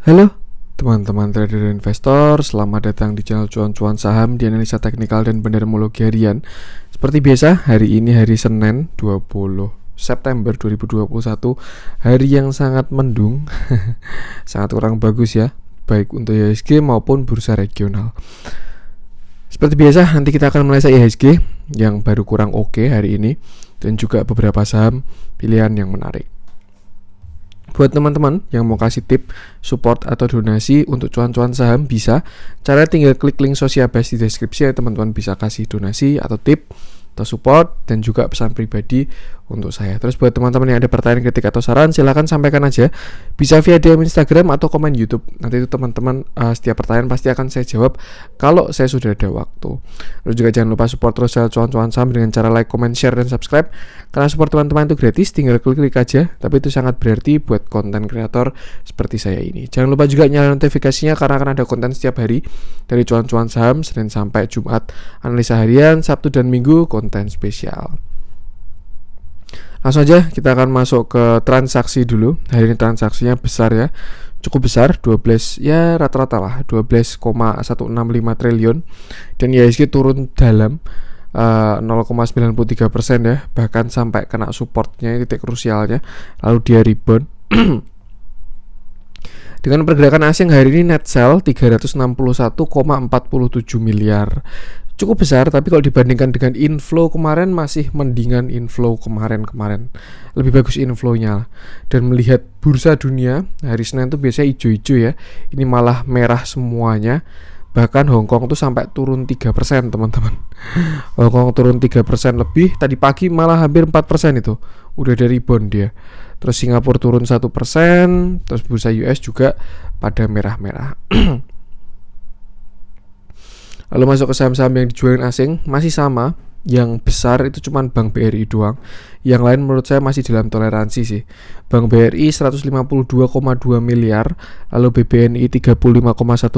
Halo teman-teman trader dan investor, selamat datang di channel cuan-cuan saham di analisa teknikal dan bendermologi harian. Seperti biasa, hari ini hari Senin 20 September 2021, hari yang sangat mendung, sangat kurang bagus ya, baik untuk IHSG maupun bursa regional. Seperti biasa, nanti kita akan analisa IHSG yang baru kurang oke hari ini, dan juga beberapa saham pilihan yang menarik. Buat teman-teman yang mau kasih tip, support, atau donasi untuk cuan-cuan saham, bisa. Caranya tinggal klik link Sociabase di deskripsi ya, teman-teman bisa kasih donasi atau tip atau support, dan juga pesan pribadi untuk saya. Terus buat teman-teman yang ada pertanyaan, kritik, atau saran, silahkan sampaikan aja. Bisa via DM Instagram atau komen YouTube. Nanti itu teman-teman setiap pertanyaan pasti akan saya jawab kalau saya sudah ada waktu. Lalu juga jangan lupa support terus cuan-cuan saham dengan cara like, comment, share, dan subscribe. Karena support teman-teman itu gratis, tinggal klik aja. Tapi itu sangat berarti buat konten kreator seperti saya ini. Jangan lupa juga nyalain notifikasinya karena akan ada konten setiap hari dari cuan-cuan saham, Senin sampai Jumat, analisa harian, Sabtu dan Minggu konten spesial. Langsung aja kita akan masuk ke transaksi dulu. Hari ini transaksinya besar ya, cukup besar, 12 ya, rata-rata lah 12,165 triliun. Dan IHSG turun dalam 0,93% ya, bahkan sampai kena supportnya, titik krusialnya, lalu dia rebound. Dengan pergerakan asing hari ini net sell 361,47 miliar. Cukup besar, tapi kalau dibandingkan dengan inflow kemarin masih mendingan inflow kemarin. Lebih bagus inflownya. Dan melihat bursa dunia, hari Senin itu biasanya hijau-hijau ya. Ini malah merah semuanya. Bahkan Hong Kong tuh sampai turun 3% teman-teman. Hong Kong turun 3% lebih. Tadi pagi malah hampir 4% itu. Udah dari rebound dia. Terus Singapura turun 1%. Terus bursa US juga pada merah-merah. Lalu masuk ke saham-saham yang dijualin asing, masih sama. Yang besar itu cuma Bank BRI doang. Yang lain menurut saya masih dalam toleransi sih. Bank BRI 152,2 miliar, lalu BBNI 35,1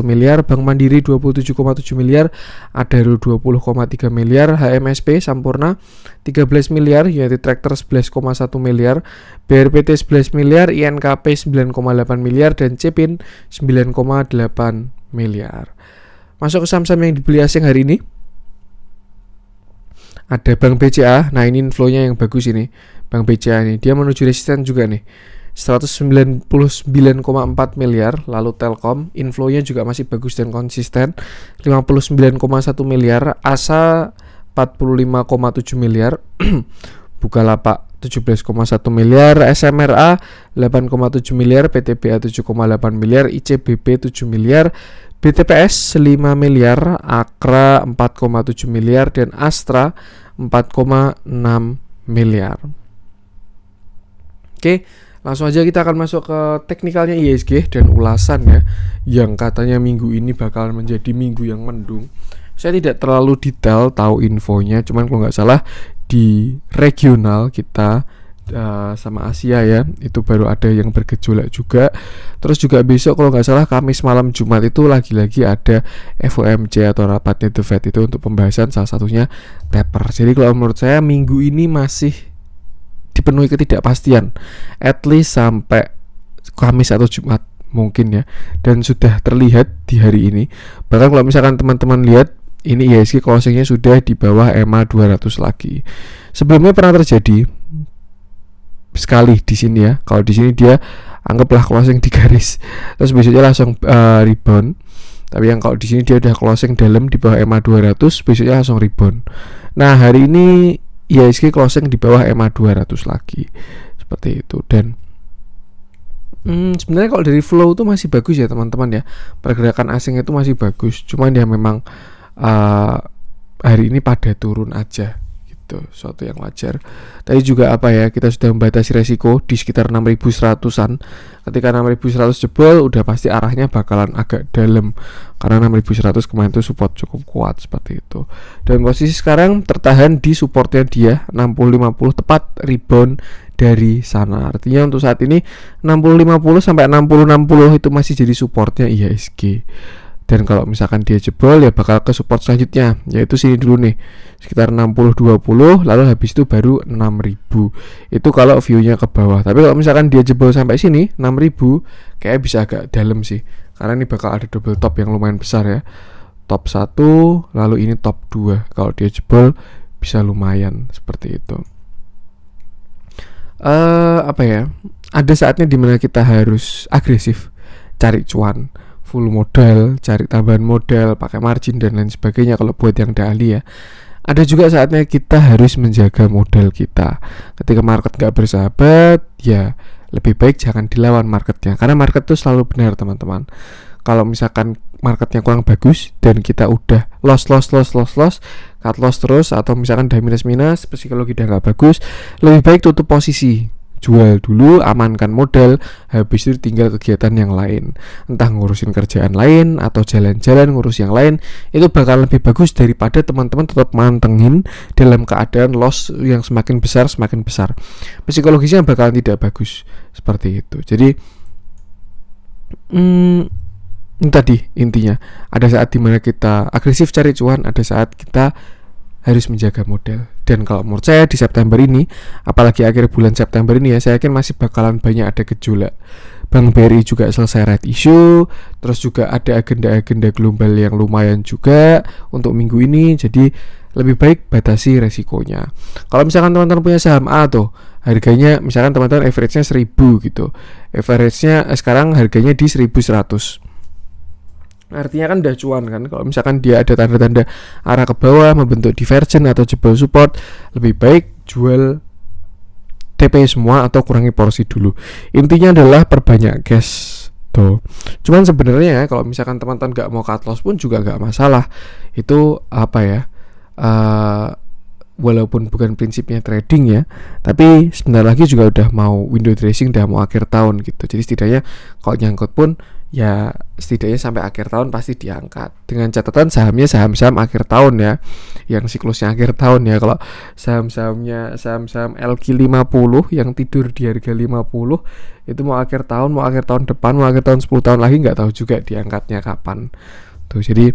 miliar, Bank Mandiri 27,7 miliar, Adaro 20,3 miliar, HMSP Sampurna 13 miliar, United Tractor 11,1 miliar, BRPT 11 miliar, INKP 9,8 miliar, dan CPIN 9,8 miliar. Masuk ke saham-saham yang dibeli asing hari ini. Ada Bank BCA. Nah, ini inflow-nya yang bagus ini. Bank BCA ini dia menuju resisten juga nih. 199,4 miliar. Lalu Telkom, inflow-nya juga masih bagus dan konsisten. 59,1 miliar. ASA 45,7 miliar. Bukalapak 17,1 miliar, SMRA 8,7 miliar, PTBA 7,8 miliar, ICBP 7 miliar, BTPS 5 miliar, Akra 4,7 miliar, dan Astra 4,6 miliar. Oke, langsung aja kita akan masuk ke teknikalnya IHSG dan ulasannya yang katanya minggu ini bakal menjadi minggu yang mendung. Saya tidak terlalu detail tahu infonya, cuman kalau nggak salah di regional kita sama Asia ya, itu baru ada yang bergejolak juga. Terus juga besok kalau nggak salah Kamis malam Jumat itu lagi-lagi ada FOMC atau rapatnya The Fed itu untuk pembahasan salah satunya taper. Jadi kalau menurut saya minggu ini masih dipenuhi ketidakpastian, at least sampai Kamis atau Jumat mungkin ya, dan sudah terlihat di hari ini. Bahkan kalau misalkan teman-teman lihat, ini IHSG closingnya sudah di bawah EMA 200 lagi. Sebelumnya pernah terjadi sekali di sini ya. Kalau di sini dia anggaplah closing di garis, terus besoknya langsung rebound. Tapi yang kalau di sini dia udah closing dalam di bawah EMA 200, besoknya langsung rebound. Nah, hari ini IHSG closing di bawah EMA 200 lagi. Seperti itu. Dan sebenarnya kalau dari flow itu masih bagus ya teman-teman ya. Pergerakan asing itu masih bagus. Cuman ya memang hari ini pada turun aja gitu, suatu yang wajar. Tadi juga apa ya, kita sudah membatasi resiko di sekitar 6100-an. Ketika 6100 jebol udah pasti arahnya bakalan agak dalam, karena 6100 kemarin itu support cukup kuat seperti itu. Dan posisi sekarang tertahan di supportnya dia 60-50, tepat rebound dari sana. Artinya untuk saat ini 60-50 sampai 60-60 itu masih jadi supportnya IHSG. Dan kalau misalkan dia jebol ya bakal ke support selanjutnya, yaitu sini dulu nih, sekitar 60-20, lalu habis itu baru 6.000. Itu kalau view-nya ke bawah. Tapi kalau misalkan dia jebol sampai sini 6.000, kayak bisa agak dalam sih, karena ini bakal ada double top yang lumayan besar ya. Top 1, lalu ini top 2. Kalau dia jebol bisa lumayan seperti itu. Apa ya? Ada saatnya dimana kita harus agresif cari cuan, full modal, cari tambahan modal, pakai margin dan lain sebagainya kalau buat yang udah ahli ya. Ada juga saatnya kita harus menjaga modal kita. Ketika market gak bersahabat, ya lebih baik jangan dilawan marketnya, karena market tuh selalu benar teman-teman. Kalau misalkan marketnya kurang bagus dan kita udah loss, cut loss terus, atau misalkan udah minus, psikologi udah gak bagus, lebih baik tutup posisi, jual dulu, amankan modal, habis itu tinggal kegiatan yang lain, entah ngurusin kerjaan lain atau jalan-jalan ngurus yang lain. Itu bakal lebih bagus daripada teman-teman tetap mantengin dalam keadaan loss yang semakin besar, psikologisnya bakal tidak bagus seperti itu. Jadi ini tadi intinya, ada saat dimana kita agresif cari cuan, ada saat kita harus menjaga modal. Dan kalau menurut saya di September ini, apalagi akhir bulan September ini ya, saya yakin masih bakalan banyak ada gejolak. Bank BRI juga selesai right issue, terus juga ada agenda-agenda global yang lumayan juga untuk minggu ini. Jadi lebih baik batasi resikonya. Kalau misalkan teman-teman punya saham A tuh, harganya misalkan teman-teman average-nya 1000 gitu, average-nya sekarang harganya di 1100, artinya kan udah cuan kan. Kalau misalkan dia ada tanda-tanda arah ke bawah, membentuk divergent atau jebol support, lebih baik jual TP semua atau kurangi porsi dulu. Intinya adalah perbanyak cash tuh. Cuman sebenarnya kalau misalkan teman-teman gak mau cut loss pun juga gak masalah. Itu apa ya, walaupun bukan prinsipnya trading ya, tapi sebentar lagi juga udah mau window dressing, udah mau akhir tahun gitu. Jadi setidaknya kalau nyangkut pun ya setidaknya sampai akhir tahun pasti diangkat, dengan catatan sahamnya saham-saham akhir tahun ya, yang siklusnya akhir tahun ya. Kalau saham-sahamnya saham-saham LQ50 yang tidur di harga 50, itu mau akhir tahun depan, mau akhir tahun 10 tahun lagi nggak tahu juga diangkatnya kapan tuh. Jadi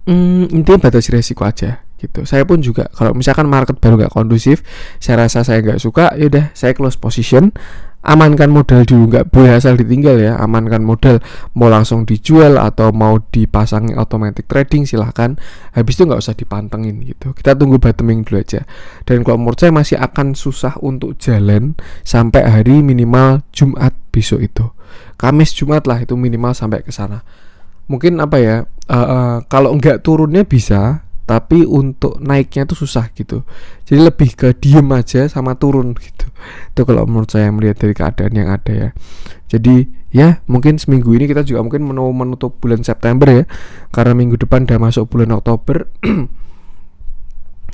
intinya batasi resiko aja gitu. Saya pun juga kalau misalkan market baru nggak kondusif, saya rasa saya nggak suka, yaudah saya close position, amankan modal dulu, nggak boleh asal ditinggal ya. Amankan modal, mau langsung dijual atau mau dipasang automatic trading silahkan, habis itu nggak usah dipantengin gitu. Kita tunggu bottoming dulu aja. Dan kalau menurut saya masih akan susah untuk jalan sampai hari minimal Jumat besok itu, Kamis Jumat lah itu minimal sampai ke sana. Mungkin apa ya, kalau nggak turunnya bisa, tapi untuk naiknya tuh susah gitu. Jadi lebih ke diem aja sama turun gitu. Itu kalau menurut saya melihat dari keadaan yang ada ya. Jadi ya mungkin seminggu ini kita juga mungkin menutup bulan September ya, karena minggu depan udah masuk bulan Oktober.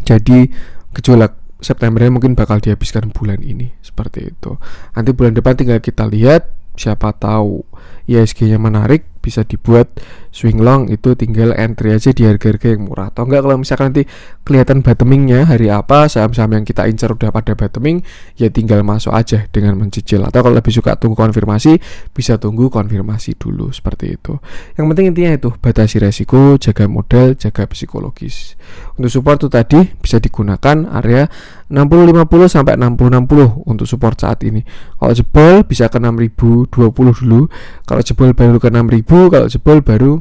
Jadi gejolak Septembernya mungkin bakal dihabiskan bulan ini seperti itu. Nanti bulan depan tinggal kita lihat, siapa tahu ISG-nya menarik, bisa dibuat swing long, itu tinggal entry aja di harga-harga yang murah. Atau enggak kalau misalkan nanti kelihatan bottomingnya hari apa, saham-saham yang kita incar udah pada bottoming, ya tinggal masuk aja dengan mencicil. Atau kalau lebih suka tunggu konfirmasi, bisa tunggu konfirmasi dulu seperti itu. Yang penting intinya itu, batasi resiko, jaga modal, jaga psikologis. Untuk support itu tadi bisa digunakan area 60-50 sampai 60-60 untuk support saat ini. Kalau jebol bisa ke 6020 dulu. Kalau jebol baru ke 6000, kalau jebol baru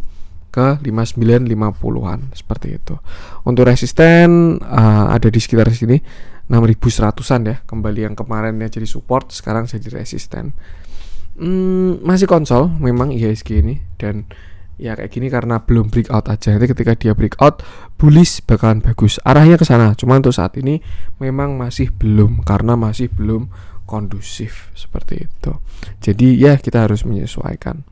ke 5950-an seperti itu. Untuk resisten ada di sekitar sini 6100-an ya. Kembali yang kemarin ya jadi support, sekarang jadi resisten. Masih konsol memang IHSG ini, dan ya kayak gini karena belum breakout aja. Nanti ketika dia breakout, bullish bakalan bagus. Arahnya ke sana. Cuma untuk saat ini memang masih belum, karena masih belum kondusif seperti itu. Jadi ya kita harus menyesuaikan.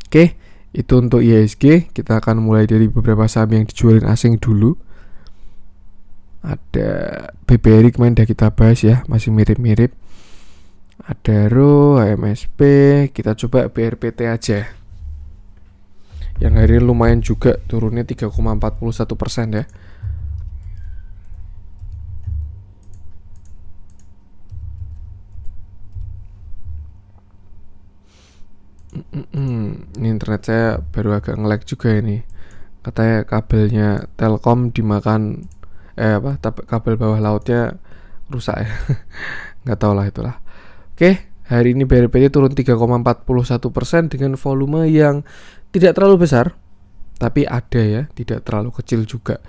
Oke, itu untuk IHSG. Kita akan mulai dari beberapa saham yang dijualin asing dulu. Ada BBRI kemarin udah kita bahas ya, masih mirip-mirip. Ada RO, HMSP. Kita coba BRPT aja, yang hari ini lumayan juga, turunnya 3,41% ya. Ini internet saya baru agak nge-lag juga ini. Katanya kabelnya Telkom dimakan kabel bawah lautnya rusak ya. Nggak tahu lah itulah. Oke, hari ini BRPT turun 3,41% dengan volume yang tidak terlalu besar, tapi ada ya, tidak terlalu kecil juga.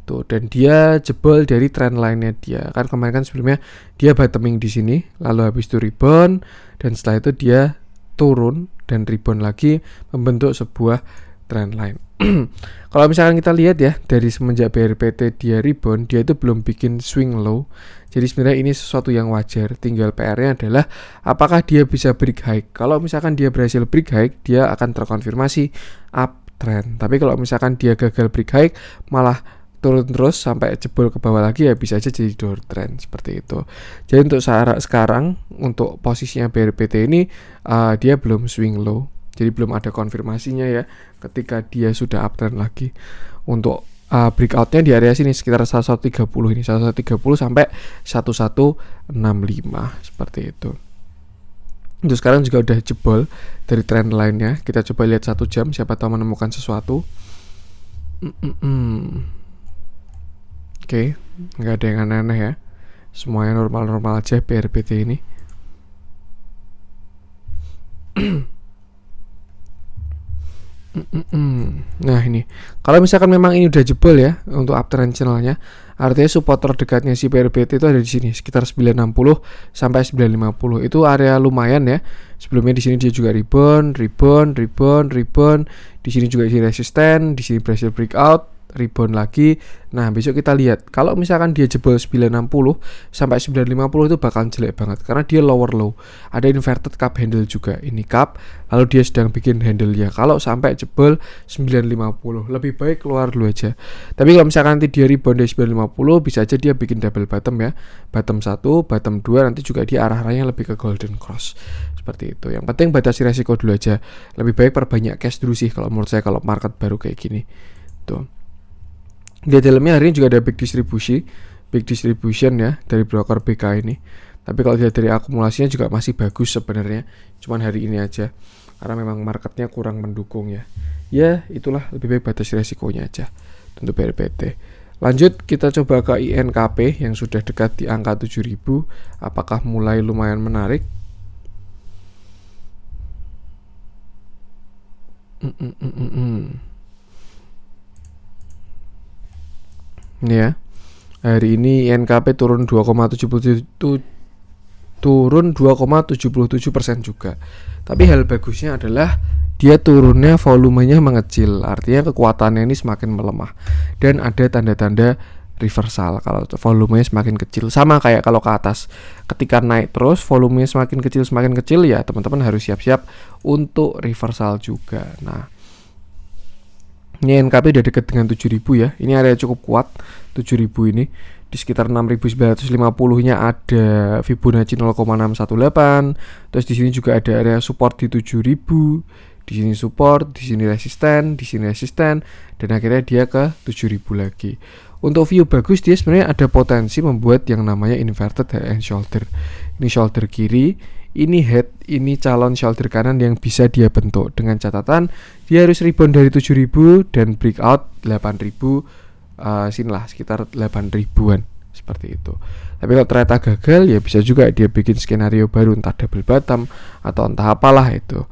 Tuh, dan dia jebol dari trend line-nya dia. Kan kemarin kan sebelumnya dia bottoming di sini, lalu habis itu rebound, dan setelah itu dia turun dan rebound lagi membentuk sebuah trend line. Kalau misalkan kita lihat ya, dari semenjak BRPT dia rebound, dia itu belum bikin swing low. Jadi sebenarnya ini sesuatu yang wajar. Tinggal PR-nya adalah apakah dia bisa break high. Kalau misalkan dia berhasil break high, dia akan terkonfirmasi uptrend. Tapi kalau misalkan dia gagal break high, malah turun terus sampai jebol ke bawah lagi, ya bisa aja jadi downtrend seperti itu. Jadi untuk sekarang untuk posisinya BRPT ini dia belum swing low. Jadi belum ada konfirmasinya ya ketika dia sudah uptrend lagi. Untuk breakoutnya di area sini sekitar 1130 ini, 1130 sampai 1165 seperti itu. Untuk sekarang juga udah jebol dari trend line-nya. Kita coba lihat 1 jam, siapa tahu menemukan sesuatu. Oke, nggak ada yang aneh-aneh ya. Semuanya normal-normal aja BRPT ini. Nah ini, kalau misalkan memang ini udah jebol ya untuk uptrend channelnya, artinya support terdekatnya si BRPT itu ada di sini sekitar 960 sampai 950. Itu area lumayan ya. Sebelumnya di sini dia juga rebound. Di sini juga di resisten, di sini berhasil breakout, rebound lagi. Nah, besok kita lihat. Kalau misalkan dia jebol 960 sampai 950 itu bakal jelek banget karena dia lower low. Ada inverted cup handle juga. Ini cup, lalu dia sedang bikin handle ya. Kalau sampai jebol 950, lebih baik keluar dulu aja. Tapi kalau misalkan nanti dia rebound dari 950, bisa aja dia bikin double bottom ya. Bottom 1, bottom 2, nanti juga dia arah-arahnya lebih ke golden cross. Seperti itu. Yang penting batasi resiko dulu aja. Lebih baik perbanyak cash dulu sih kalau menurut saya kalau market baru kayak gini. Tuh. Di dalamnya hari ini juga ada big distribution ya dari broker BK ini. Tapi kalau dilihat dari akumulasinya juga masih bagus sebenarnya. Cuman hari ini aja karena memang marketnya kurang mendukung ya. Ya itulah, lebih baik batasi resikonya aja untuk BRPT. Lanjut kita coba ke INKP yang sudah dekat di angka 7.000. Apakah mulai lumayan menarik? Ini ya, hari ini INKP turun 2,77% juga. Tapi hal bagusnya adalah dia turunnya volumenya mengecil, artinya kekuatannya ini semakin melemah dan ada tanda-tanda reversal kalau volumenya semakin kecil. Sama kayak kalau ke atas, ketika naik terus volumenya semakin kecil ya teman-teman harus siap-siap untuk reversal juga. Nah, ini NKP udah deket dengan 7.000 ya. Ini area cukup kuat 7.000 ini. Di sekitar 6.950 nya ada Fibonacci 0,618. Terus di sini juga ada area support di 7.000. Di sini support, di sini resisten, dan akhirnya dia ke 7.000 lagi. Untuk view bagus dia sebenarnya ada potensi membuat yang namanya inverted head and shoulder. Ini shoulder kiri, ini head, ini calon shoulder kanan yang bisa dia bentuk dengan catatan dia harus rebound dari 7.000 dan breakout 8.000, sinilah sekitar 8.000-an seperti itu. Tapi kalau ternyata gagal ya bisa juga dia bikin skenario baru, entah double bottom atau entah apalah itu.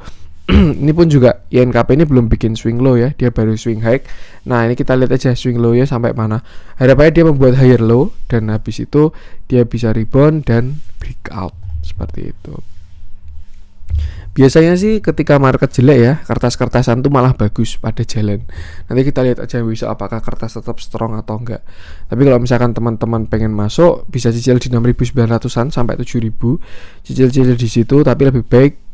Ini pun juga INKP ini belum bikin swing low ya, dia baru swing high. Nah ini kita lihat aja swing low ya sampai mana. Harapannya dia membuat higher low dan habis itu dia bisa rebound dan breakout seperti itu. Biasanya sih ketika market jelek ya, kertas-kertasan tuh malah bagus pada jalan. Nanti kita lihat aja besok apakah kertas tetap strong atau enggak. Tapi kalau misalkan teman-teman pengen masuk, bisa cicil di 6.900-an sampai 7.000. Cicil-cicil di situ, tapi lebih baik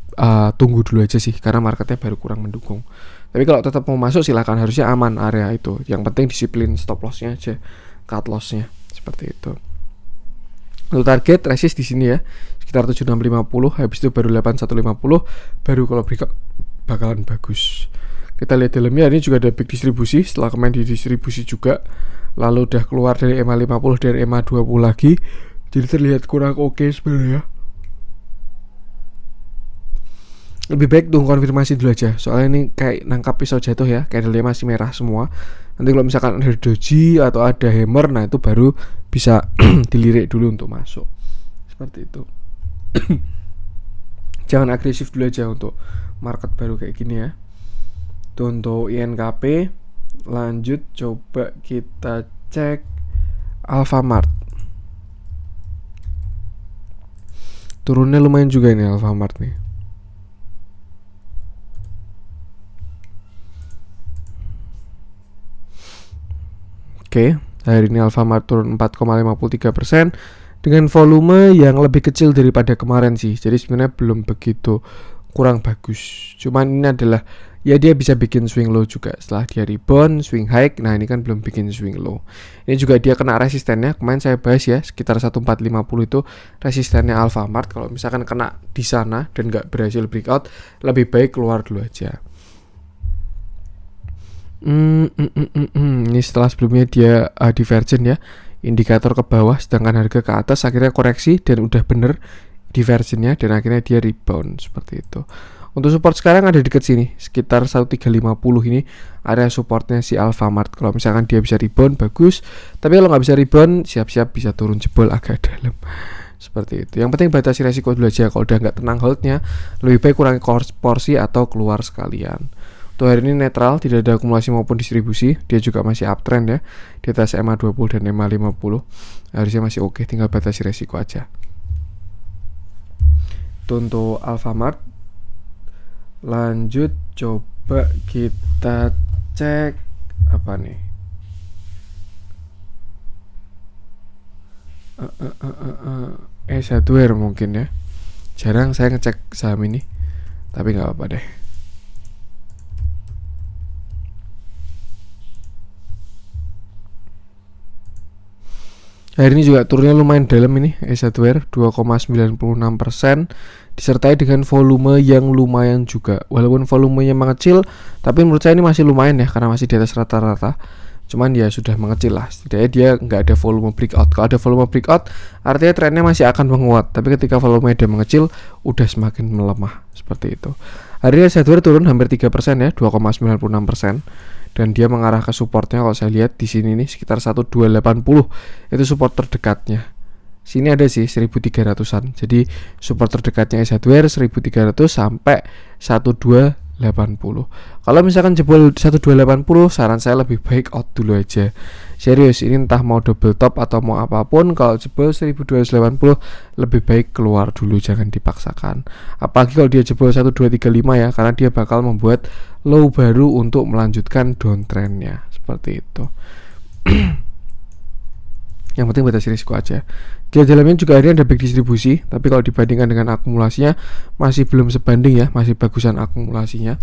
tunggu dulu aja sih karena marketnya baru kurang mendukung. Tapi kalau tetap mau masuk silakan, harusnya aman area itu. Yang penting disiplin stop lossnya aja, cut lossnya seperti itu. Untuk target resist di sini ya sekitar 7650, habis itu baru 8150, baru kalau breakout bakalan bagus. Kita lihat dalamnya ini juga ada big distribusi, setelah kemarin di distribusi juga, lalu udah keluar dari EMA 50 dan EMA 20 lagi, jadi terlihat kurang oke sebenarnya. lebih baik tunggu konfirmasi dulu aja, soalnya ini kayak nangkap pisau jatuh ya, candlenya masih merah semua. Nanti kalau misalkan ada doji atau ada hammer, nah itu baru bisa dilirik dulu untuk masuk, seperti itu. Jangan agresif dulu aja untuk market baru kayak gini ya. Itu untuk INKP. Lanjut coba kita cek Alfamart. Turunnya lumayan juga ini Alfamart nih. Oke, hari ini Alfamart turun 4,53% dengan volume yang lebih kecil daripada kemarin sih. Jadi sebenarnya belum begitu kurang bagus. Cuman ini adalah ya dia bisa bikin swing low juga setelah dia rebound, swing high. Nah, ini kan belum bikin swing low. Ini juga dia kena resistennya. Kemarin saya bahas ya, sekitar 1450 itu resistennya Alfamart. Kalau misalkan kena di sana dan nggak berhasil breakout, lebih baik keluar dulu aja. Ini setelah sebelumnya dia divergent ya, indikator ke bawah sedangkan harga ke atas, akhirnya koreksi dan udah bener divergennya dan akhirnya dia rebound seperti itu. Untuk support sekarang ada dekat sini sekitar 1350 ini area supportnya si Alfamart. Kalau misalkan dia bisa rebound bagus, tapi kalau nggak bisa rebound siap-siap bisa turun jebol agak dalam seperti itu. Yang penting batasi resiko dulu aja. Kalau udah nggak tenang holdnya, lebih baik kurangi porsi atau keluar sekalian. Untuk hari ini netral, tidak ada akumulasi maupun distribusi. Dia juga masih uptrend ya, di atas MA20 dan MA50. Harusnya masih oke, tinggal batasi resiko aja. Itu untuk Alfamart. Lanjut coba kita cek apa nih? Hardware mungkin ya. Jarang saya ngecek saham ini, tapi nggak apa-apa deh. Hari ini juga turunnya lumayan dalam ini, Hardware 2,96%, disertai dengan volume yang lumayan juga. Walaupun volumenya mengecil, tapi menurut saya ini masih lumayan ya, karena masih di atas rata-rata. Cuman ya sudah mengecil lah, setidaknya dia nggak ada volume breakout. Kalau ada volume breakout, artinya trennya masih akan menguat. Tapi ketika volume dia mengecil, udah semakin melemah, seperti itu. Hari ini Hardware turun hampir 3% ya, 2,96%. Dan dia mengarah ke supportnya. Kalau saya lihat di sini nih sekitar 1280 itu support terdekatnya. Sini ada sih 1300-an. Jadi support terdekatnya Hardware 1300 sampai 1280. Kalau misalkan jebol 1280, saran saya lebih baik out dulu aja. Serius, ini entah mau double top atau mau apapun, kalau jebol 1280 lebih baik keluar dulu, jangan dipaksakan. Apalagi kalau dia jebol 1235 ya, karena dia bakal membuat low baru untuk melanjutkan downtrendnya, seperti itu. Yang penting batasi risiko aja. Di dalamnya juga ada back distribusi, tapi kalau dibandingkan dengan akumulasinya masih belum sebanding ya, masih bagusan akumulasinya.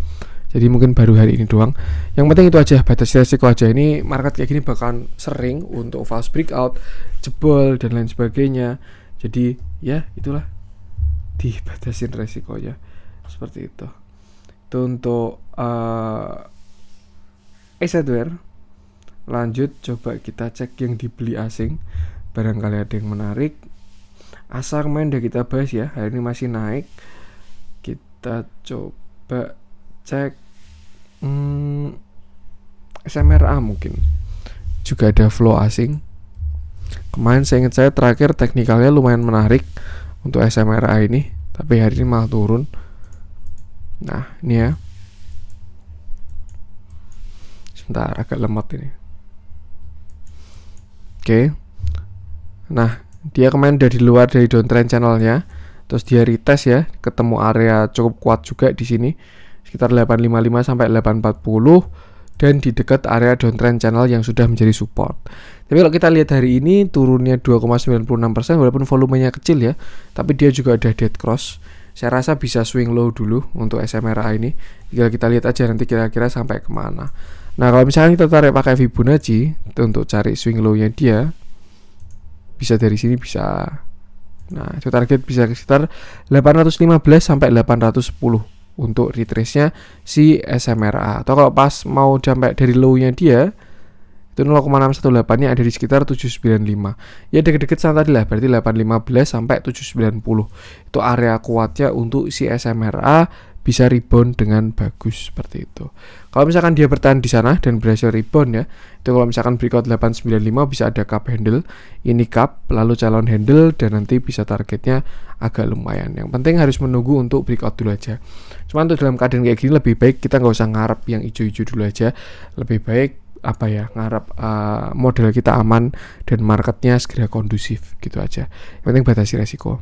Jadi mungkin baru hari ini doang. Yang penting itu aja, batasi risiko aja. Ini market kayak gini bakalan sering untuk false breakout, jebol dan lain sebagainya. Jadi ya itulah, dibatasin resikonya seperti itu. Itu untuk Hardware. Lanjut coba kita cek yang dibeli asing, barangkali ada yang menarik. Asar main udah kita bahas ya, hari ini masih naik. Kita coba cek SMRA, mungkin juga ada flow asing. Kemarin saya ingat saya terakhir teknikalnya lumayan menarik untuk SMRA ini, tapi hari ini malah turun. Nah ini ya, sebentar agak lemot ini. Oke. Nah, dia kemarin udah di luar dari downtrend channelnya, terus dia retest ya, ketemu area cukup kuat juga di sini, sekitar 855 sampai 840, dan di dekat area downtrend channel yang sudah menjadi support. Tapi kalau kita lihat hari ini turunnya 2,96%, walaupun volumenya kecil ya, tapi dia juga ada dead cross. Saya rasa bisa swing low dulu untuk SMRA ini. Tinggal kita lihat aja nanti kira-kira sampai kemana. Nah kalau misalnya kita tarik pakai Fibonacci untuk cari swing low-nya dia, bisa dari sini bisa. Nah itu target bisa sekitar 815 sampai 810 untuk retrace-nya si SMRA. Atau kalau pas mau sampai dari low-nya dia, itu 0,618-nya ada di sekitar 795. Ya deket-deket sama tadi lah, berarti 815 sampai 790. Itu area kuatnya untuk si SMRA bisa rebound dengan bagus seperti itu. Kalau misalkan dia bertahan di sana dan berhasil rebound ya, itu kalau misalkan breakout 895 bisa ada cup handle, ini cup lalu calon handle dan nanti bisa targetnya agak lumayan. Yang penting harus menunggu untuk breakout dulu aja. Cuma untuk dalam keadaan kayak gini lebih baik kita nggak usah ngarep yang hijau-hijau dulu aja, lebih baik ngarap modal kita aman dan marketnya segera kondusif gitu aja. Yang penting batasi resiko.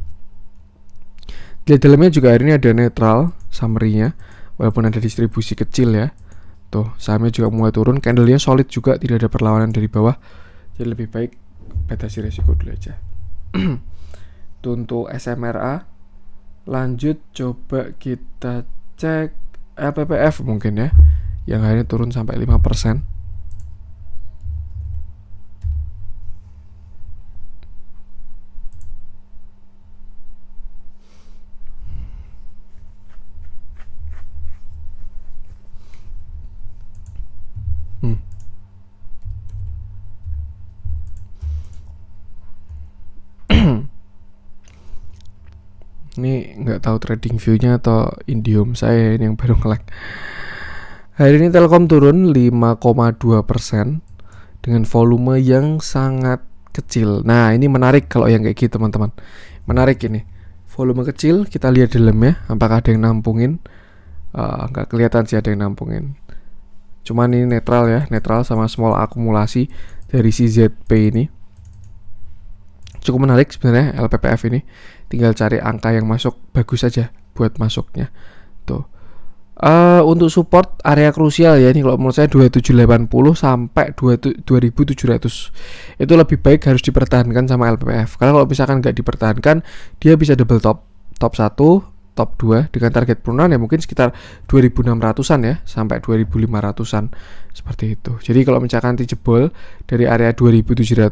Di dalamnya juga hari ini ada netral summary-nya, walaupun ada distribusi kecil ya. Tuh, sahamnya juga mulai turun, candle-nya solid juga, tidak ada perlawanan dari bawah. Jadi lebih baik batasi resiko dulu aja. Tuh untuk SMRA. Lanjut coba kita cek LPPF mungkin ya, yang hari ini turun sampai 5%. Ini nggak tahu trading view-nya atau Indihome saya ini yang baru nge-lag. Hari ini Telkom turun 5,2% dengan volume yang sangat kecil. Nah ini menarik kalau yang kayak gitu teman-teman. Menarik ini. Volume kecil, kita lihat dalamnya apakah ada yang nampungin. Nggak kelihatan sih ada yang nampungin. Cuman ini netral ya, netral sama small akumulasi dari si ZP ini. Cukup menarik sebenarnya LPPF ini. Tinggal cari angka yang masuk bagus saja buat masuknya. Tuh. Untuk support area krusial ya, ini kalau menurut saya 2780 sampai 2700. Itu lebih baik harus dipertahankan sama LPPF. Karena kalau misalkan nggak dipertahankan, dia bisa double top 1, top 2 dengan target penurunan ya mungkin sekitar 2600-an ya sampai 2500-an seperti itu. Jadi kalau misalkan dijebol dari area 2700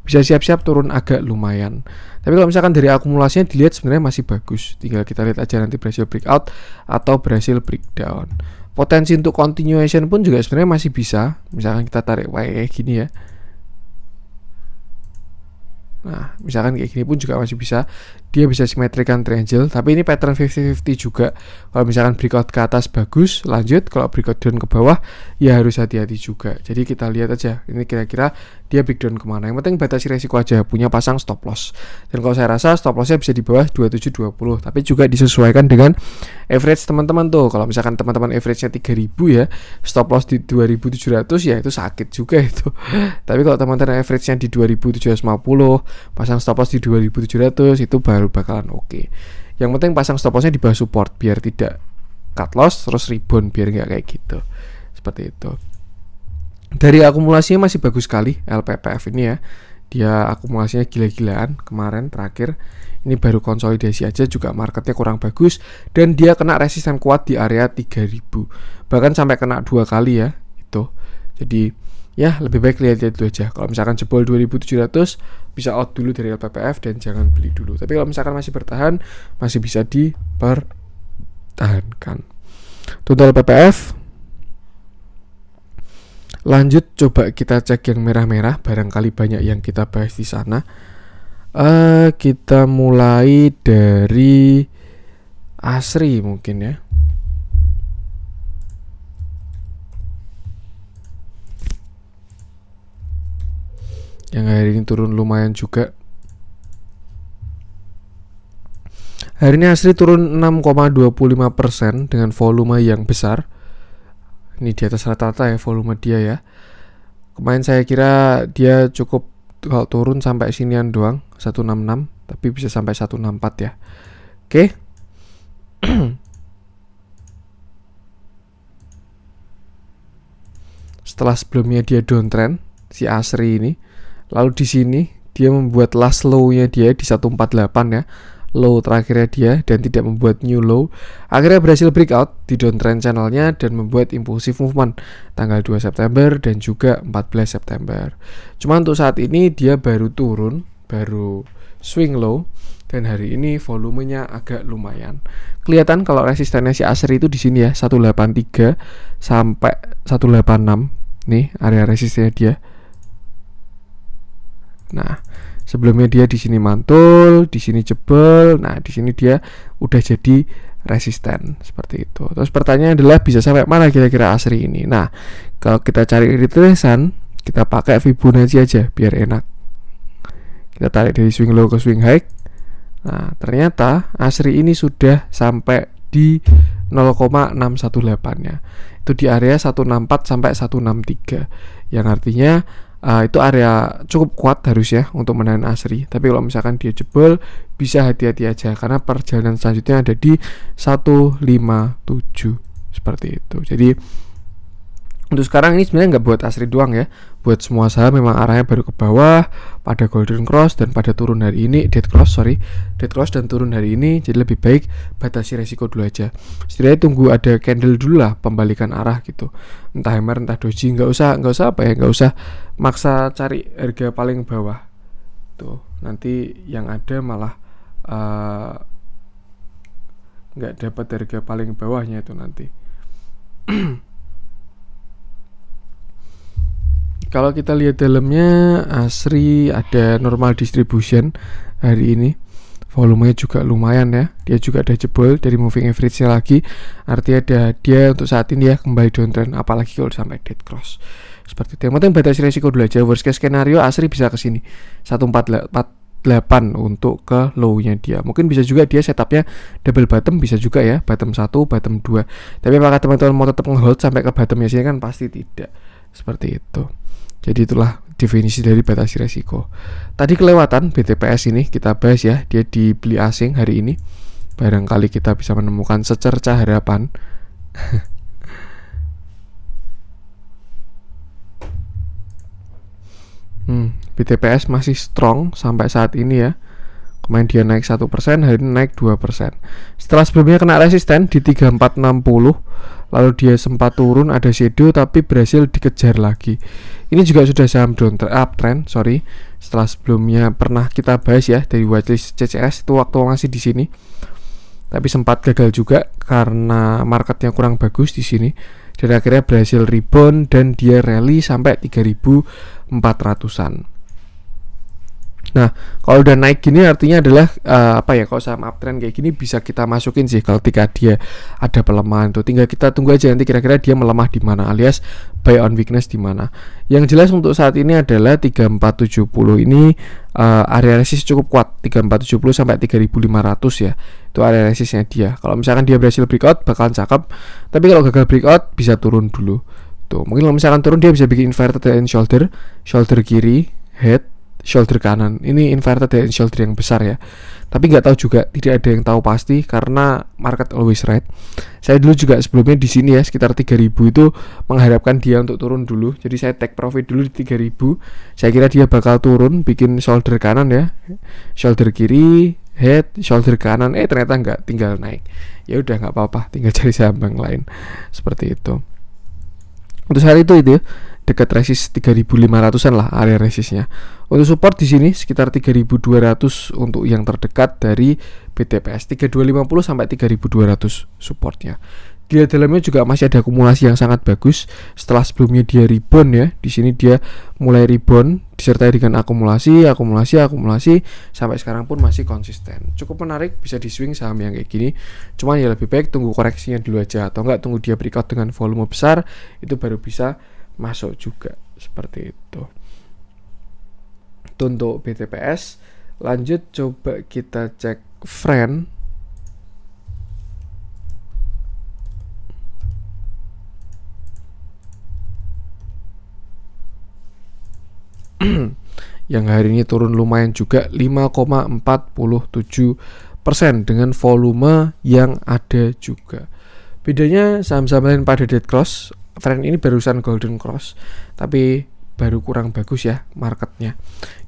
bisa siap-siap turun agak lumayan. Tapi kalau misalkan dari akumulasinya dilihat sebenarnya masih bagus. Tinggal kita lihat aja nanti berhasil breakout atau berhasil breakdown. Potensi untuk continuation pun juga sebenarnya masih bisa. Misalkan kita tarik kayak gini ya. Nah, misalkan kayak gini pun juga masih bisa. Dia bisa simetrikan triangle, tapi ini pattern 50-50 juga. Kalau misalkan breakout ke atas bagus, lanjut. Kalau breakout down ke bawah, ya harus hati-hati juga. Jadi kita lihat aja, ini kira-kira dia breakdown kemana. Yang penting batasi resiko aja, punya pasang stop loss. Dan kalau saya rasa stop lossnya bisa di bawah 2720, tapi juga disesuaikan dengan average teman-teman tuh. Kalau misalkan teman-teman average-nya 3000 ya, stop loss di 2700 ya itu sakit juga itu. Tapi kalau teman-teman average-nya di 2750, pasang stop loss di 2700 itu baru bakalan oke. Yang penting pasang stop lossnya di bawah support biar tidak cut loss terus rebound, biar nggak kayak gitu. Seperti itu. Dari akumulasinya masih bagus sekali LPPF ini ya. Dia akumulasinya gila-gilaan kemarin terakhir. Ini baru konsolidasi aja juga marketnya kurang bagus dan dia kena resisten kuat di area 3000. Bahkan sampai kena 2 kali ya itu. Jadi ya lebih baik lihat-lihat dulu aja. Kalau misalkan jebol 2700 bisa out dulu dari LPPF dan jangan beli dulu. Tapi kalau misalkan masih bertahan masih bisa dipertahankan. Total LPPF. Lanjut coba kita cek yang merah-merah, barangkali banyak yang kita bahas di sana. Kita mulai dari Asri mungkin ya. Yang hari ini turun lumayan juga. Hari ini Asri turun 6,25% dengan volume yang besar. Ini di atas rata-rata ya volume dia ya. Kemarin saya kira dia cukup kalau turun sampai sinian doang 166, tapi bisa sampai 164 ya. Oke. Setelah sebelumnya dia downtrend si Asri ini. Lalu di sini dia membuat last low-nya dia di 148 ya. Low terakhirnya dia dan tidak membuat new low. Akhirnya berhasil breakout di downtrend channelnya dan membuat impulsive movement tanggal 2 September dan juga 14 September. Cuma untuk saat ini dia baru turun, baru swing low dan hari ini volumenya agak lumayan. Kelihatan kalau resistennya si Asri itu di sini ya 183 sampai 186. Nih area resistennya dia. Nah, sebelumnya dia di sini mantul, di sini jebol. Nah, di sini dia udah jadi resisten seperti itu. Terus pertanyaan adalah bisa sampai mana kira-kira ASRI ini. Nah, kalau kita cari retracean, kita pakai Fibonacci aja biar enak. Kita tarik dari swing low ke swing high. Nah, ternyata ASRI ini sudah sampai di 0,618 nya. Itu di area 164 sampai 163. Yang artinya itu area cukup kuat harusnya untuk menahan ASRI. Tapi kalau misalkan dia jebol, bisa hati-hati aja karena perjalanan selanjutnya ada di 157 seperti itu. Jadi untuk sekarang ini sebenarnya nggak buat ASRI doang ya, buat semua saham memang arahnya baru ke bawah pada golden cross dan pada turun hari ini dead cross dan turun hari ini. Jadi lebih baik batasi resiko dulu aja. Setidaknya tunggu ada candle dulu lah, pembalikan arah gitu. Entah hammer entah doji, nggak usah maksa cari harga paling bawah tuh. Nanti yang ada malah nggak dapat harga paling bawahnya itu nanti. Kalau kita lihat dalamnya, ASRI ada normal distribution hari ini. Volumenya juga lumayan ya. Dia juga ada jebol dari moving average-nya lagi. Artinya dia untuk saat ini ya kembali downtrend, apalagi kalau sampai dead cross. Seperti itu. Yang penting batasi resiko dulu aja. Worst case skenario ASRI bisa ke sini 148 untuk ke low-nya dia. Mungkin bisa juga dia setupnya double bottom, bisa juga ya, bottom 1, bottom 2. Tapi apakah teman-teman mau tetap nge-hold sampai ke bottomnya sini kan pasti tidak. Seperti itu. Jadi itulah definisi dari batasi resiko. Tadi kelewatan BTPS ini kita bahas ya, dia dibeli asing hari ini. Barangkali kita bisa menemukan secercah harapan. BTPS masih strong sampai saat ini ya. Kemarin dia naik 1%, hari ini naik 2%. Setelah sebelumnya kena resisten di 3460, lalu dia sempat turun, ada shadow tapi berhasil dikejar lagi. Ini juga sudah saham uptrend, setelah sebelumnya pernah kita bahas ya dari watchlist CCS itu waktu masih di sini. Tapi sempat gagal juga karena marketnya kurang bagus di sini. Dan akhirnya berhasil rebound dan dia rally sampai 3400-an. Nah, kalau udah naik gini artinya adalah kalau saham uptrend kayak gini bisa kita masukin sih kalau ketika dia ada pelemahan tuh. Tinggal kita tunggu aja nanti kira-kira dia melemah di mana alias buy on weakness di mana. Yang jelas untuk saat ini adalah 3470 ini area resist cukup kuat, 3470 sampai 3500 ya. Itu area resistnya dia. Kalau misalkan dia berhasil breakout bakalan cakep. Tapi kalau gagal breakout bisa turun dulu. Tuh, mungkin kalau misalkan turun dia bisa bikin inverted head and shoulder kiri, head, shoulder kanan. Ini inverted head and shoulder yang besar ya. Tapi nggak tahu juga, tidak ada yang tahu pasti karena market always right. Saya dulu juga sebelumnya di sini ya sekitar 3000 itu mengharapkan dia untuk turun dulu. Jadi saya take profit dulu di 3000. Saya kira dia bakal turun, bikin shoulder kanan ya, shoulder kiri, head, shoulder kanan. Ternyata nggak, tinggal naik. Ya udah nggak apa-apa, tinggal cari saham yang lain seperti itu. Untuk saat itu dekat resist 3500-an lah area resistnya. Untuk support di sini sekitar 3200 untuk yang terdekat dari BTPS, 3250 sampai 3200 supportnya. Di dalamnya juga masih ada akumulasi yang sangat bagus. Setelah sebelumnya dia rebound ya, di sini dia mulai rebound disertai dengan akumulasi sampai sekarang pun masih konsisten. Cukup menarik, bisa di swing saham yang kayak gini. Cuman ya lebih baik tunggu koreksinya dulu aja atau enggak tunggu dia breakout dengan volume besar itu baru bisa masuk juga seperti itu. Itu untuk BTPS. Lanjut coba kita cek friend. Yang hari ini turun lumayan juga 5,47% dengan volume yang ada juga. Bedanya saham-saham lain pada dead cross, friend ini barusan golden cross, tapi baru kurang bagus ya marketnya.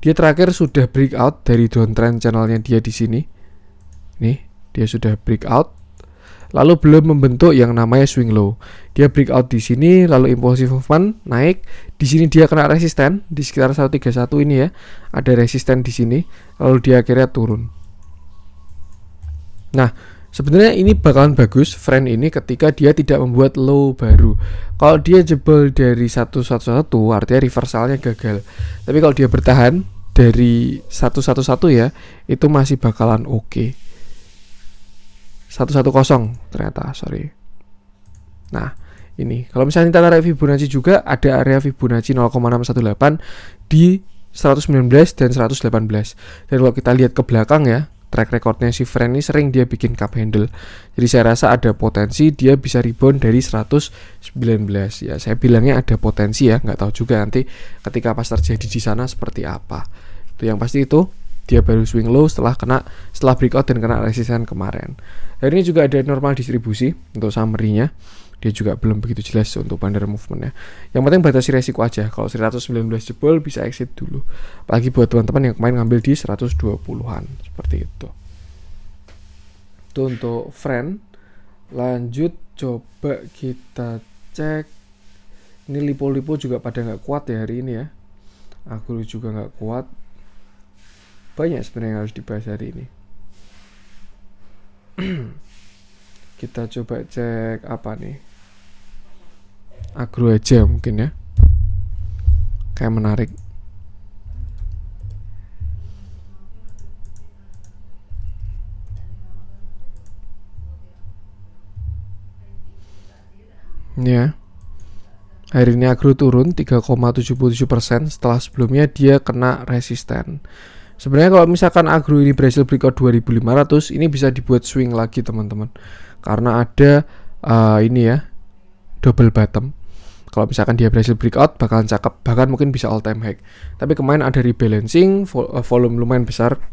Dia terakhir sudah breakout dari downtrend channelnya dia di sini. Nih, dia sudah breakout. Lalu belum membentuk yang namanya swing low. Dia breakout di sini, lalu impulsive movement naik. Di sini dia kena resisten di sekitar 131 ini ya. Ada resisten di sini, lalu dia akhirnya turun. Nah, sebenarnya ini bakalan bagus friend ini ketika dia tidak membuat low baru. Kalau dia jebol dari 111 artinya reversalnya gagal. Tapi kalau dia bertahan dari 111 ya, itu masih bakalan oke. 110 ternyata, sorry. Nah, ini kalau misalnya kita tarik Fibonacci juga ada area Fibonacci 0,618 di 119 dan 118. Dan kalau kita lihat ke belakang ya, track recordnya si Friend ini sering dia bikin cup handle. Jadi saya rasa ada potensi dia bisa rebound dari 119. Ya, saya bilangnya ada potensi ya, nggak tahu juga nanti ketika pas terjadi di sana seperti apa. Itu yang pasti itu dia baru swing low setelah breakout dan kena resisten kemarin. Hari ini juga ada normal distribusi untuk summary-nya. Dia juga belum begitu jelas untuk bandar movementnya. Yang penting batasi resiko aja. Kalau 119 jebol bisa exit dulu. Apalagi buat teman-teman yang kemarin ngambil di 120-an seperti itu. Itu untuk Friend. Lanjut coba kita cek. Ini lipo-lipo juga pada nggak kuat ya hari ini ya. Agro juga nggak kuat. Banyak sebenarnya yang harus dibahas hari ini. Kita coba cek apa nih, agro aja mungkin ya, kayak menarik. Ya, hari ini agro turun 3,77% setelah sebelumnya dia kena resisten. Sebenarnya kalau misalkan agro ini berhasil breakout 2500, ini bisa dibuat swing lagi teman-teman, karena ada ini ya, double bottom. Kalau misalkan dia berhasil breakout bakalan cakep, bahkan mungkin bisa all time high. Tapi kemarin ada rebalancing, volume lumayan besar,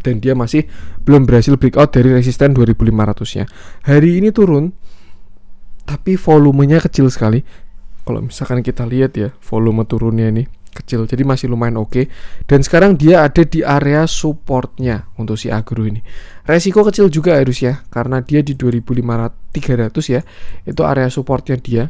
dan dia masih belum berhasil breakout dari resisten 2500-nya. Hari ini turun, tapi volumenya kecil sekali. Kalau misalkan kita lihat ya, volume turunnya ini kecil, jadi masih lumayan oke. Dan sekarang dia ada di area supportnya untuk si agro ini. Resiko kecil juga harusnya, karena dia di 2500-300 ya, itu area supportnya dia.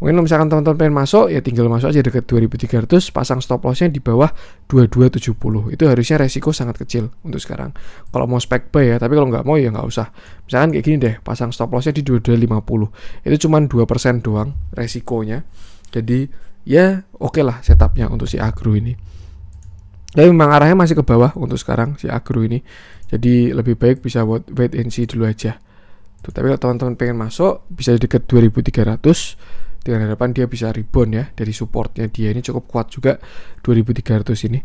Mungkin kalau misalkan teman-teman pengen masuk, ya tinggal masuk aja dekat 2300, pasang stop lossnya di bawah 2270. Itu harusnya resiko sangat kecil untuk sekarang. Kalau mau spek buy ya, tapi kalau nggak mau ya nggak usah. Misalkan kayak gini deh, pasang stop lossnya di 2250. Itu cuma 2% doang resikonya. Jadi ya oke lah setupnya untuk si agro ini. Tapi memang arahnya masih ke bawah untuk sekarang si agro ini. Jadi lebih baik bisa buat wait and see dulu aja. Tuh, tapi kalau teman-teman pengen masuk, bisa dekat 2300. Dengan harapan dia bisa rebound ya, dari supportnya dia ini cukup kuat juga 2300 ini.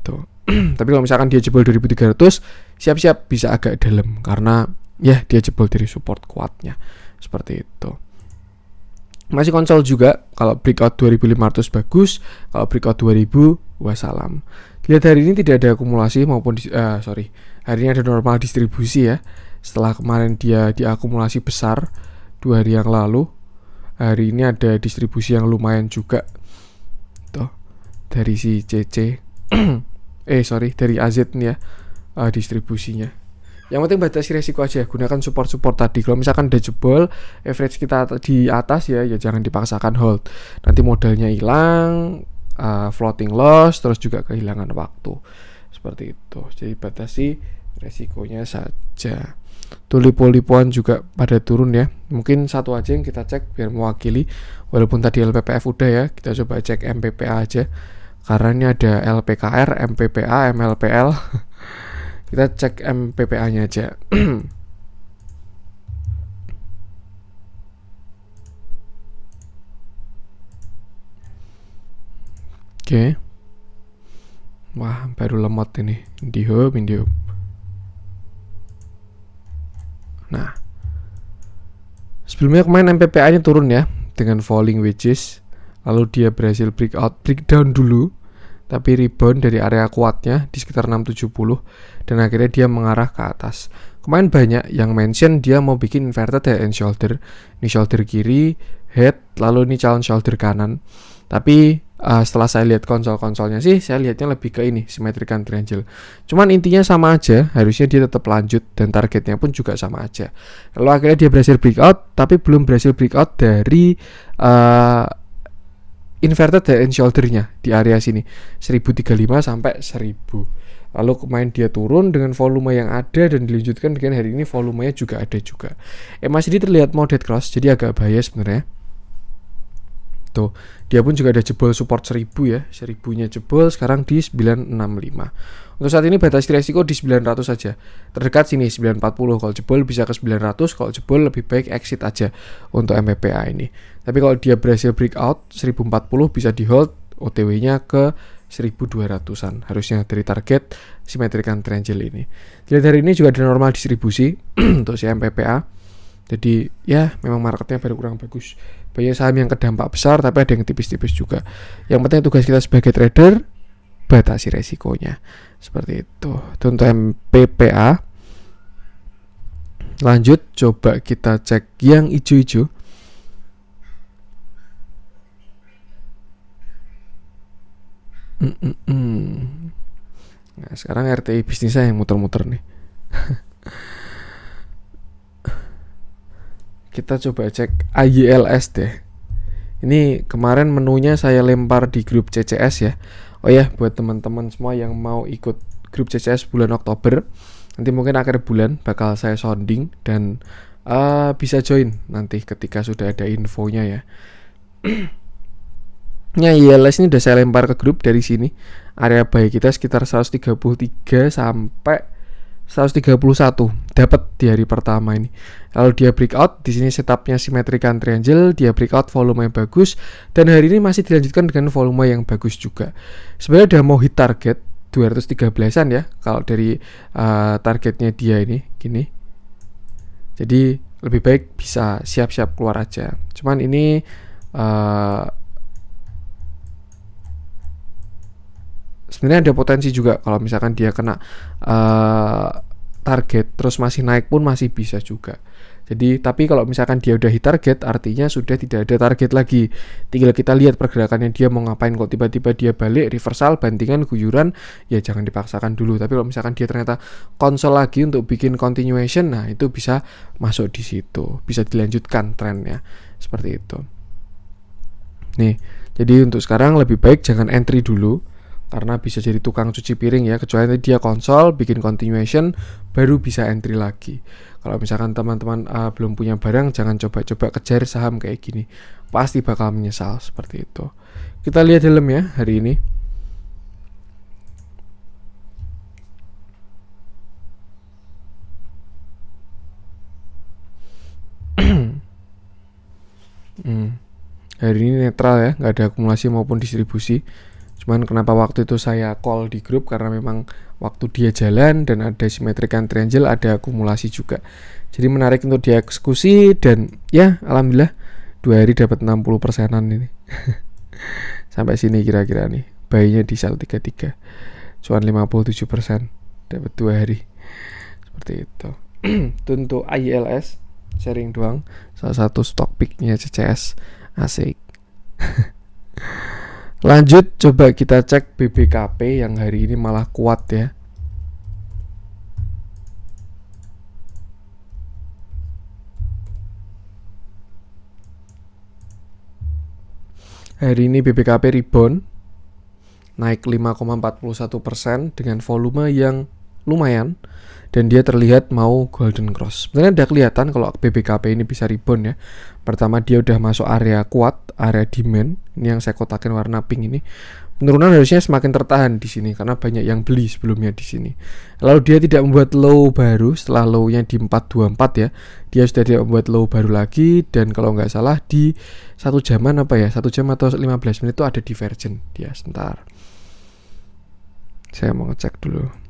Tuh. Tapi kalau misalkan dia jebol 2300, siap-siap bisa agak dalam, karena ya dia jebol dari support kuatnya. Seperti itu. Masih konsol juga. Kalau breakout 2500 bagus, kalau breakout 2000 wassalam. Lihat hari ini tidak ada akumulasi maupun hari ini ada normal distribusi ya. Setelah kemarin dia diakumulasi besar 2 hari yang lalu, hari ini ada distribusi yang lumayan juga. Tuh, dari si CC dari AZ nih ya, distribusinya. Yang penting batasi resiko aja, gunakan support tadi. Kalau misalkan udah jebol, average kita di atas ya jangan dipaksakan hold. Nanti modalnya hilang, floating loss, terus juga kehilangan waktu. Seperti itu. Jadi batasi resikonya saja. Tuh lipo-lipoan juga pada turun ya. Mungkin satu aja yang kita cek biar mewakili. Walaupun tadi LPPF udah ya, kita coba cek MPPA aja. Karena ini ada LPKR, MPPA, MLPL. Kita cek MPPA-nya aja. Oke. Wah, baru lemot ini. Indihome. Nah, sebelumnya kemarin MPPA-nya turun ya, dengan falling wedges. Lalu dia berhasil breakdown dulu, tapi rebound dari area kuatnya di sekitar 670, dan akhirnya dia mengarah ke atas. Kemarin banyak yang mention dia mau bikin inverted head and shoulder. Ini shoulder kiri, head, lalu ini calon shoulder kanan. Tapi setelah saya lihat konsol-konsolnya sih, saya lihatnya lebih ke ini, symmetrical triangle. Cuman intinya sama aja, harusnya dia tetap lanjut dan targetnya pun juga sama aja. Lalu akhirnya dia berhasil breakout, tapi belum berhasil breakout dari inverted head and shoulder-nya di area sini 1035 sampai 1000. Lalu kemarin dia turun dengan volume yang ada dan dilanjutkan dengan hari ini volumenya juga ada juga. MACD terlihat mau dead cross, jadi agak bahaya sebenarnya. Tuh, dia pun juga ada jebol support 1000 ya. 1000-nya jebol sekarang di 965. Untuk saat ini batas resiko di 900 saja. Terdekat sini 940. Kalau jebol bisa ke 900, kalau jebol lebih baik exit aja untuk MPPA ini. Tapi kalau dia berhasil breakout 1040 bisa di hold, OTW-nya ke 1200-an harusnya dari target Symmetrical Triangle ini. Dilihat hari ini juga ada normal distribusi untuk si MPPA. Jadi ya memang marketnya baru kurang bagus. Banyak saham yang kedampak besar tapi ada yang tipis-tipis juga. Yang penting tugas kita sebagai trader batasi resikonya. Seperti itu. Untuk MPPA. Lanjut coba kita cek yang hijau-hijau. Nah, sekarang RTI bisnisnya yang muter-muter nih. Kita coba cek IYLS deh. Ini kemarin menunya saya lempar di grup CCS ya. Oh ya, buat teman-teman semua yang mau ikut grup CCS bulan Oktober, nanti mungkin akhir bulan bakal saya sounding dan bisa join nanti ketika sudah ada infonya ya. Nah, IYLS ini udah saya lempar ke grup dari sini. Area buy kita sekitar 133 sampai 131 dapat di hari pertama ini. Lalu dia breakout, di sini setupnya Symmetrical Triangle, dia breakout volume yang bagus dan hari ini masih dilanjutkan dengan volume yang bagus juga. Sebenarnya udah mau hit target 213-an ya kalau dari targetnya dia ini gini. Jadi lebih baik bisa siap-siap keluar aja. Cuman ini sebenarnya ada potensi juga kalau misalkan dia kena target terus masih naik pun masih bisa juga. Jadi tapi kalau misalkan dia udah hit target artinya sudah tidak ada target lagi. Tinggal kita lihat pergerakannya dia mau ngapain. Kalau tiba-tiba dia balik reversal bantingan guyuran ya jangan dipaksakan dulu. Tapi kalau misalkan dia ternyata konsol lagi untuk bikin continuation, nah itu bisa masuk di situ, bisa dilanjutkan trennya seperti itu. Nih, jadi untuk sekarang lebih baik jangan entry dulu karena bisa jadi tukang cuci piring ya, kecuali dia konsol bikin continuation baru bisa entry lagi. Kalau misalkan teman-teman belum punya barang, jangan coba-coba kejar saham kayak gini, pasti bakal menyesal seperti itu. Kita lihat dalam ya hari ini. Hari ini netral ya, nggak ada akumulasi maupun distribusi. Cuman kenapa waktu itu saya call di grup karena memang waktu dia jalan dan ada Symmetrical Triangle, ada akumulasi juga. Jadi menarik untuk dieksekusi dan ya alhamdulillah 2 hari dapat 60%-an ini. Sampai sini kira-kira nih. Buy-nya di 133. Cuan 57% dapat 2 hari. Seperti itu. Untuk ILS sharing doang, salah satu stock pick-nya CCS. Asik. Lanjut coba kita cek BBKP yang hari ini malah kuat ya. Hari ini BBKP rebound naik 5,41% dengan volume yang lumayan dan dia terlihat mau golden cross. Sebenarnya udah kelihatan kalau BBKP ini bisa rebound ya. Pertama dia udah masuk area kuat, area demand. Ini yang saya kotakin warna pink ini. Penurunan harusnya semakin tertahan di sini karena banyak yang beli sebelumnya di sini. Lalu dia tidak membuat low baru setelah low-nya di 424 ya. Dia sudah tidak membuat low baru lagi dan kalau nggak salah di 1 jaman apa ya? 1 jam atau 15 menit itu ada divergent dia. Sebentar. Saya mau ngecek dulu.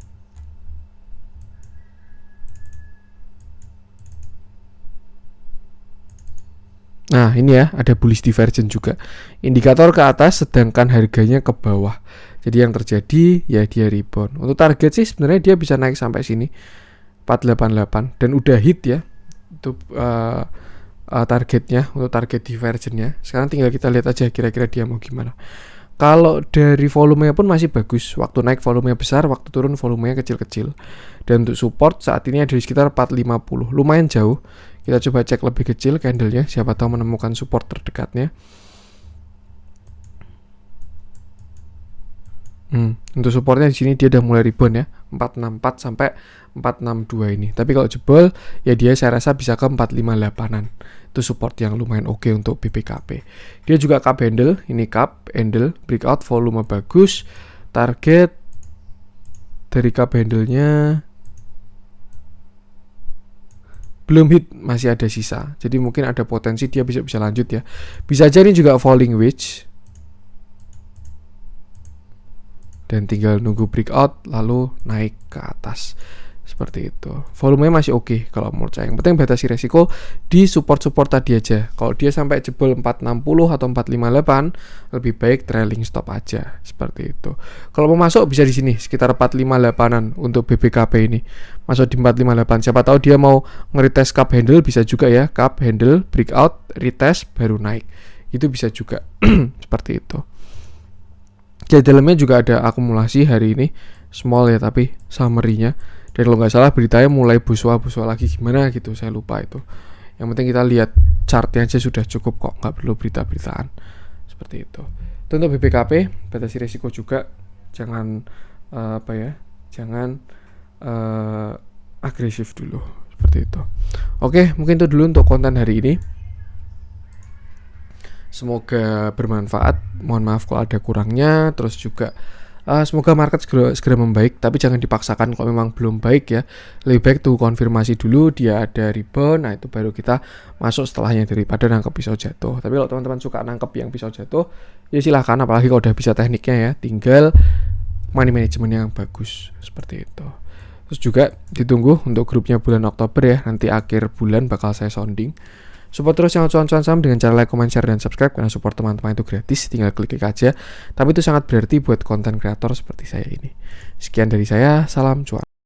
Nah ini ya ada bullish divergent juga. Indikator ke atas sedangkan harganya ke bawah. Jadi yang terjadi ya dia rebound. Untuk target sih sebenarnya dia bisa naik sampai sini 488 dan udah hit ya untuk targetnya, untuk target divergentnya. Sekarang tinggal kita lihat aja kira-kira dia mau gimana. Kalau dari volumenya pun masih bagus. Waktu naik volumenya besar, waktu turun volumenya kecil-kecil. Dan untuk support saat ini ada di sekitar 450. Lumayan jauh. Kita coba cek lebih kecil candlenya, siapa tahu menemukan support terdekatnya. Untuk supportnya di sini dia udah mulai rebound ya, 464 sampai 462 ini. Tapi kalau jebol ya dia saya rasa bisa ke 458-an. Itu support yang lumayan oke untuk BBKP. Dia juga cup handle, ini cup handle breakout, volume bagus. Target dari cup handle-nya belum hit, masih ada sisa. Jadi mungkin ada potensi dia bisa lanjut ya. Bisa aja ini juga falling wedge. Dan tinggal nunggu breakout lalu naik ke atas seperti itu. Volumenya masih oke kalau menurut saya. Yang penting batasi resiko di support tadi aja. Kalau dia sampai jebol 460 atau 458, lebih baik trailing stop aja seperti itu. Kalau mau masuk bisa di sini sekitar 458-an untuk BBKP ini. Masuk di 458. Siapa tahu dia mau ngeretest cup handle, bisa juga ya. Cup handle breakout, retest baru naik. Itu bisa juga seperti itu. Di dalamnya juga ada akumulasi hari ini, small ya tapi summary-nya. Dan kalau nggak salah beritanya mulai buswa lagi gimana gitu, saya lupa itu. Yang penting kita lihat chartnya aja sudah cukup kok, nggak perlu berita-beritaan seperti itu. Itu untuk BBKP, batasi risiko juga, jangan jangan agresif dulu seperti itu. Oke, mungkin itu dulu untuk konten hari ini. Semoga bermanfaat. Mohon maaf kalau ada kurangnya. Terus juga semoga market segera membaik. Tapi jangan dipaksakan kalau memang belum baik ya. Lebih baik tuh konfirmasi dulu dia ada rebound. Nah itu baru kita masuk setelahnya, daripada nangkep pisau jatuh. Tapi kalau teman-teman suka nangkep yang pisau jatuh, ya silahkan. Apalagi kalau udah bisa tekniknya ya. Tinggal money management yang bagus seperti itu. Terus juga ditunggu untuk grupnya bulan Oktober ya. Nanti akhir bulan bakal saya sounding. Support terus channel cuan saham dengan cara like, comment, share, dan subscribe. Karena support teman-teman itu gratis, tinggal klik aja. Tapi itu sangat berarti buat konten kreator seperti saya ini. Sekian dari saya, salam cuan.